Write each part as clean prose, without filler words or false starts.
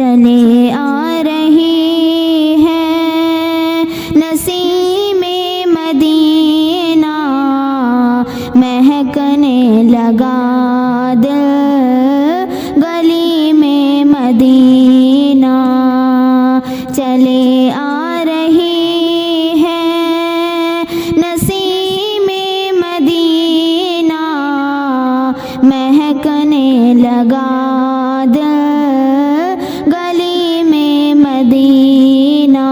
چلے آ رہی ہے نسیم مدینہ، مہکنے لگا دل گلی میں مدینہ، چلے آ رہی ہے نسیم مدینہ، مہکنے لگا دل گلی میں مدینہ،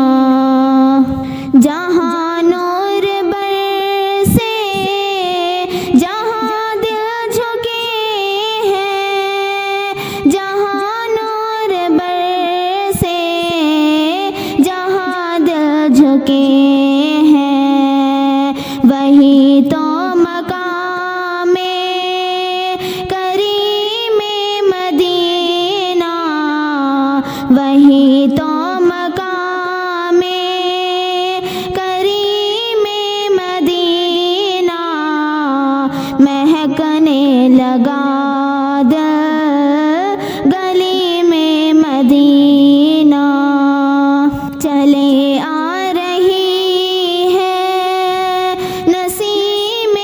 جہاں نور برسے جہاں دل جھکے ہیں، جہاں نور برسے جہاں دل جھکے ہیں، وہی تو مقام کریم مدینہ، وہی تو مقام کریم مدینہ، مہکنے لگا دل گلی میں مدینہ، چلے آ رہی ہے نسیم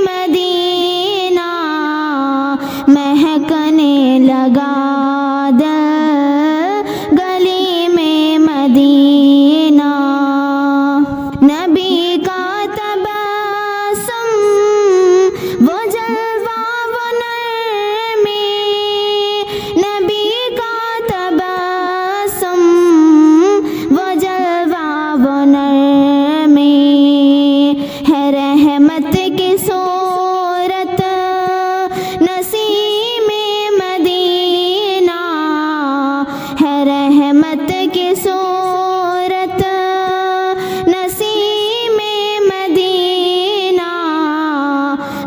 مدینہ، مہکنے لگا دل گلی میں مدینہ، نبی کا تبسم وہ جلوہ وہ نرمی، نبی کا تبسم وہ جلوہ وہ نرمی، ہے رحمت کی صورت نسیم مدینہ، ہے رحمت کی صورت نسیم مدینہ،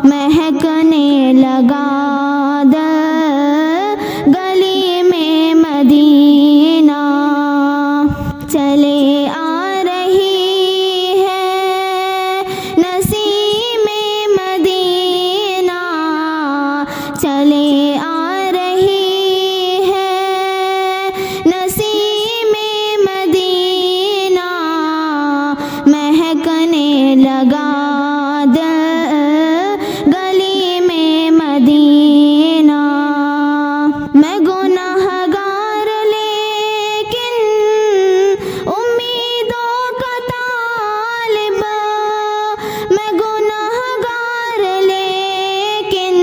مہکنے لگا دل گلی میں مدینہ، چلے آ رہی ہے نسیم مدینہ، چلے آ رہی ہے نسیم مدینہ، مہکنے لگا دل گلی میں مدینہ، میں گناہ گار لیکن امیدوں کا طالب، میں گناہ گار لیکن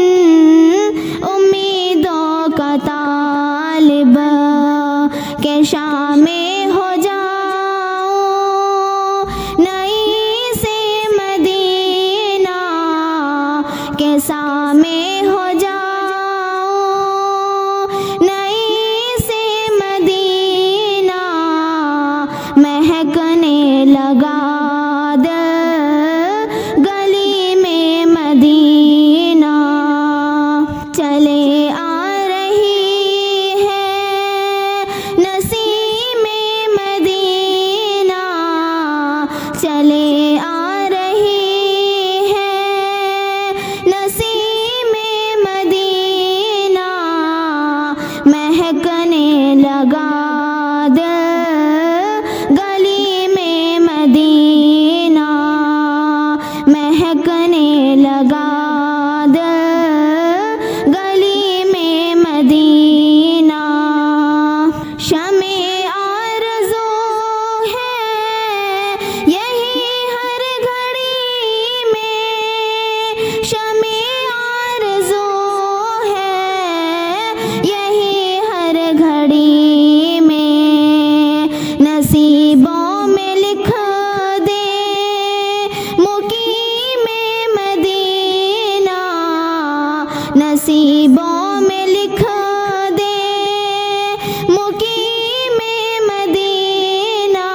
امیدوں کا طالب، کہ شامل ہو جاؤں نئی سے مدینہ، کہ شامل ہو جاؤں نئی سے مدینہ، مہکنے لگا دل گلی میں مدینہ، چلے آ رہی ہے نسیم مدینہ، چلے آ رہی ہے نسیم مدینہ، مہکنے لگا دل گلی میں مدینہ، مہکنے لگا دل گلی میں مدینہ، شمع آرزو ہے یہی ہر گھڑی میں، شمع آرزو ہے یہی ہر گھڑی میں، نصیبوں میں لکھ دے مقیم مدینہ، نصیبوں میں لکھ دے مقیم مدینہ،